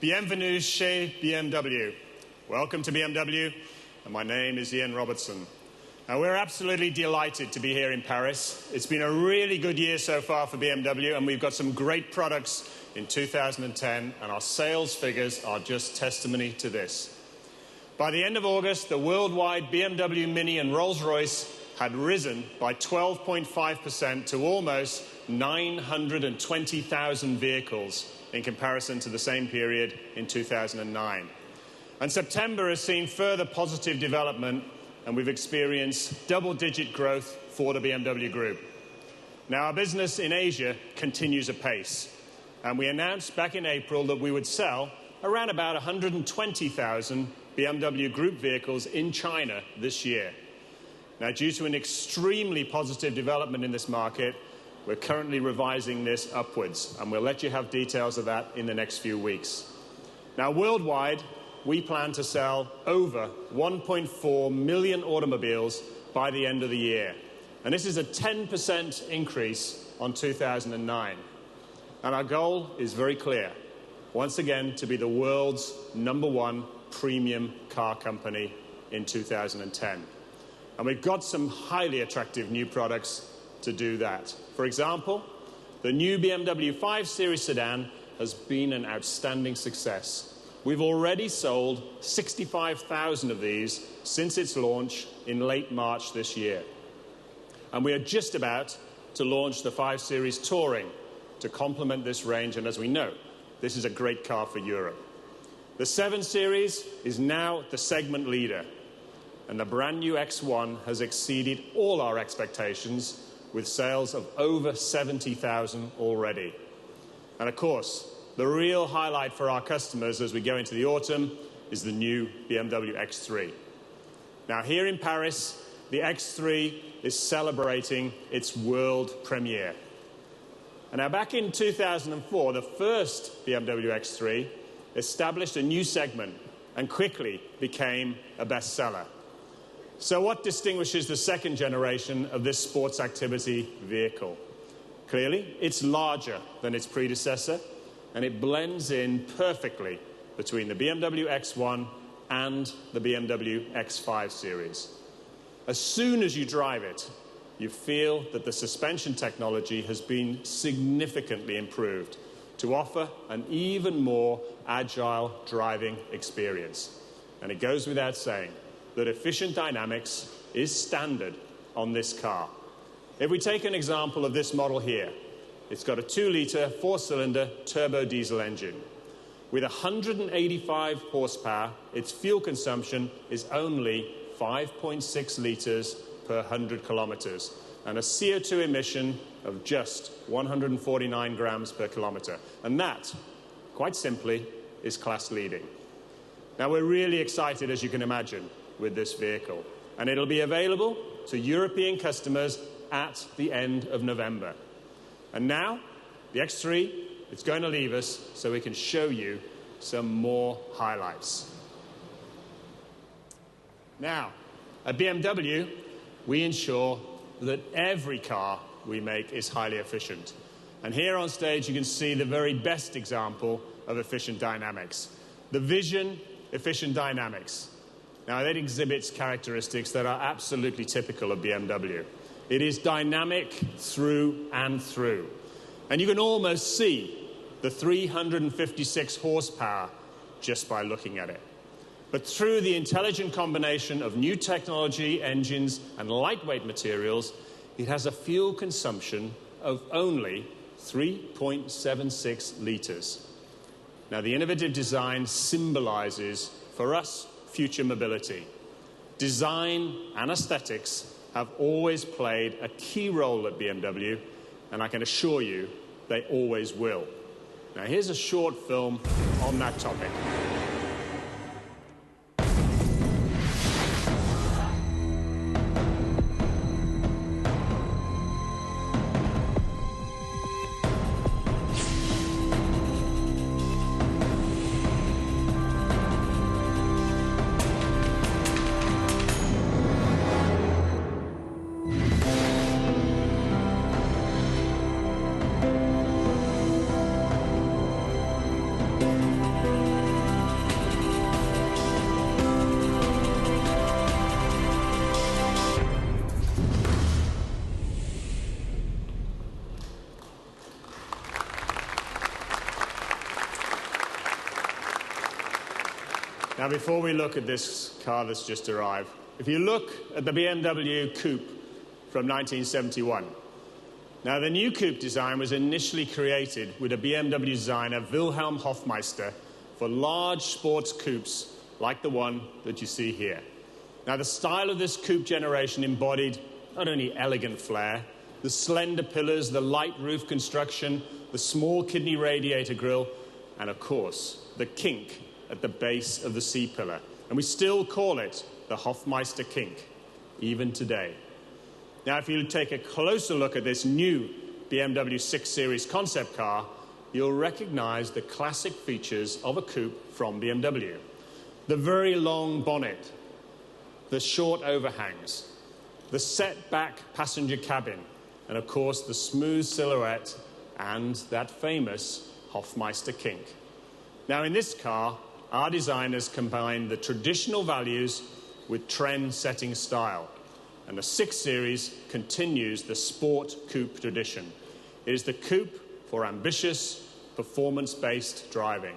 Bienvenue chez BMW. Welcome to BMW, and my name is Ian Robertson. Now, we're absolutely delighted to be here in Paris. It's been a really good year so far for BMW, and we've got some great products in 2010, and our sales figures are just testimony to this. By the end of August, the worldwide BMW Mini and Rolls-Royce had risen by 12.5% to almost 920,000 vehicles in comparison to the same period in 2009. And September has seen further positive development, and we've experienced double-digit growth for the BMW Group. Now, our business in Asia continues apace, and we announced back in April that we would sell around about 120,000 BMW Group vehicles in China this year. Now, due to an extremely positive development in this market, we're currently revising this upwards, and we'll let you have details of that in the next few weeks. Now, worldwide, we plan to sell over 1.4 million automobiles by the end of the year. And this is a 10% increase on 2009. And our goal is very clear. Once again, to be the world's #1 premium car company in 2010. And we've got some highly attractive new products to do that. For example, the new BMW 5 Series sedan has been an outstanding success. We've already sold 65,000 of these since its launch in late March this year. And we are just about to launch the 5 Series Touring to complement this range, and as we know, this is a great car for Europe. The 7 Series is now the segment leader, and the brand new X1 has exceeded all our expectations with sales of over 70,000 already. And of course, the real highlight for our customers as we go into the autumn is the new BMW X3. Now, here in Paris, the X3 is celebrating its world premiere. And now, back in 2004, the first BMW X3 established a new segment and quickly became a bestseller. So what distinguishes the second generation of this sports activity vehicle? Clearly, it's larger than its predecessor, and it blends in perfectly between the BMW X1 and the BMW X5 series. As soon as you drive it, you feel that the suspension technology has been significantly improved to offer an even more agile driving experience. And it goes without saying that efficient dynamics is standard on this car. If we take an example of this model here, it's got a 2-litre, 4-cylinder turbo diesel engine. With 185 horsepower, its fuel consumption is only 5.6 litres per 100 kilometres, and a CO2 emission of just 149 grams per kilometre. And that, quite simply, is class leading. Now, we're really excited, as you can imagine, with this vehicle, and it'll be available to European customers at the end of November. And now, the X3 is going to leave us so we can show you some more highlights. Now, at BMW, we ensure that every car we make is highly efficient. And here on stage, you can see the very best example of efficient dynamics. The Vision Efficient Dynamics. Now, it exhibits characteristics that are absolutely typical of BMW. It is dynamic through and through. And you can almost see the 356 horsepower just by looking at it. But through the intelligent combination of new technology, engines, and lightweight materials, it has a fuel consumption of only 3.76 litres. Now, the innovative design symbolizes, for us, future mobility. Design and aesthetics have always played a key role at BMW, and I can assure you they always will. Now, here's a short film on that topic. Now, before we look at this car that's just arrived, if you look at the BMW Coupe from 1971, now the new Coupe design was initially created with a BMW designer, Wilhelm Hofmeister, for large sports coupes like the one that you see here. Now, the style of this coupe generation embodied not only elegant flair, the slender pillars, the light roof construction, the small kidney radiator grille, and of course, the kink at the base of the C-pillar. And we still call it the Hofmeister kink, even today. Now, if you take a closer look at this new BMW 6 Series concept car, you'll recognize the classic features of a coupe from BMW. The very long bonnet, the short overhangs, the set-back passenger cabin, and of course the smooth silhouette and that famous Hofmeister kink. Now, in this car, our designers combined the traditional values with trend-setting style, and the 6 Series continues the sport coupe tradition. It is the coupe for ambitious, performance-based driving.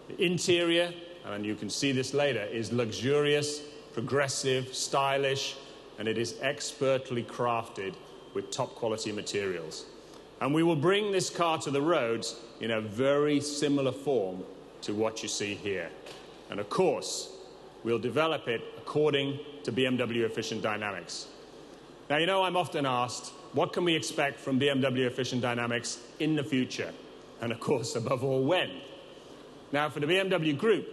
The interior, and you can see this later, is luxurious, progressive, stylish, and it is expertly crafted with top-quality materials. And we will bring this car to the roads in a very similar form to what you see here. And of course, we'll develop it according to BMW Efficient Dynamics. Now, you know, I'm often asked, what can we expect from BMW Efficient Dynamics in the future? And of course, above all, when? Now, for the BMW Group,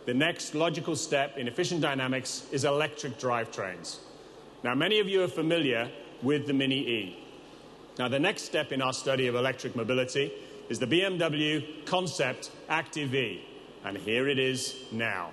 the next logical step in Efficient Dynamics is electric drivetrains. Now, many of you are familiar with the Mini E. Now, the next step in our study of electric mobility is the BMW Concept Active E. And here it is now.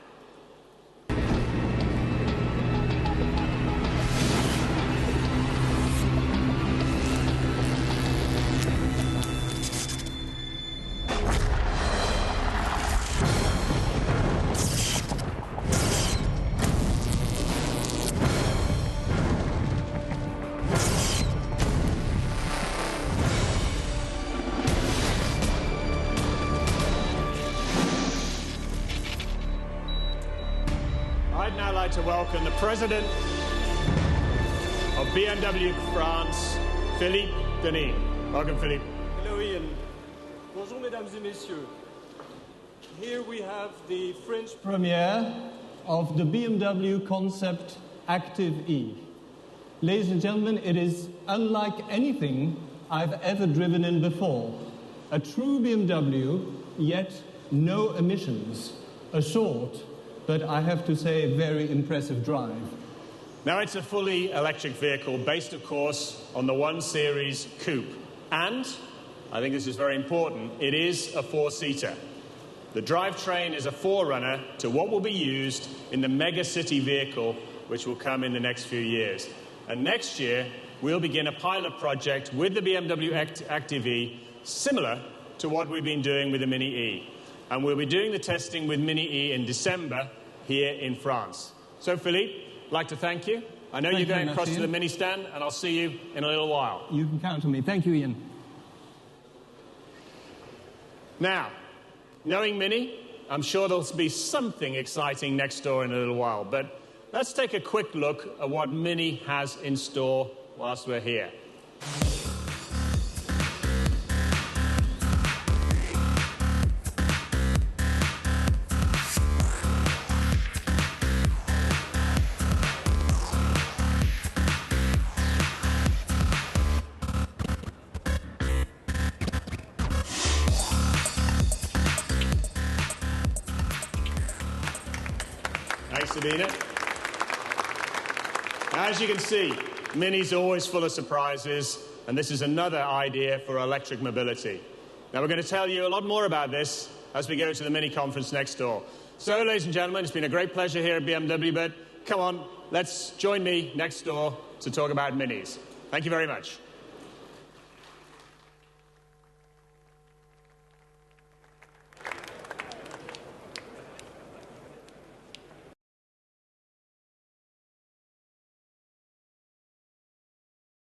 I'd now like to welcome the President of BMW France, Philippe Denis. Welcome, Philippe. Hello, Ian. Bonjour, mesdames et messieurs. Here we have the French premiere of the BMW Concept Active E. Ladies and gentlemen, it is unlike anything I've ever driven in before. A true BMW, yet no emissions. A short, but I have to say, very impressive drive. Now, it's a fully electric vehicle based, of course, on the 1 Series Coupe. And, I think this is very important, it is a 4-seater. The drivetrain is a forerunner to what will be used in the mega-city vehicle, which will come in the next few years. And next year, we'll begin a pilot project with the BMW Active E, similar to what we've been doing with the Mini E. And we'll be doing the testing with Mini E in December here in France. So, Philippe, I'd like to thank you. I know you're going across to the Mini stand, and I'll see you in a little while. You can count on me. Thank you, Ian. Now, knowing Mini, I'm sure there'll be something exciting next door in a little while. But let's take a quick look at what Mini has in store whilst we're here. Thanks, Sabina. As you can see, Mini's always full of surprises, and this is another idea for electric mobility. Now, we're going to tell you a lot more about this as we go to the Mini conference next door. So, ladies and gentlemen, it's been a great pleasure here at BMW, but come on, let's join me next door to talk about Minis. Thank you very much.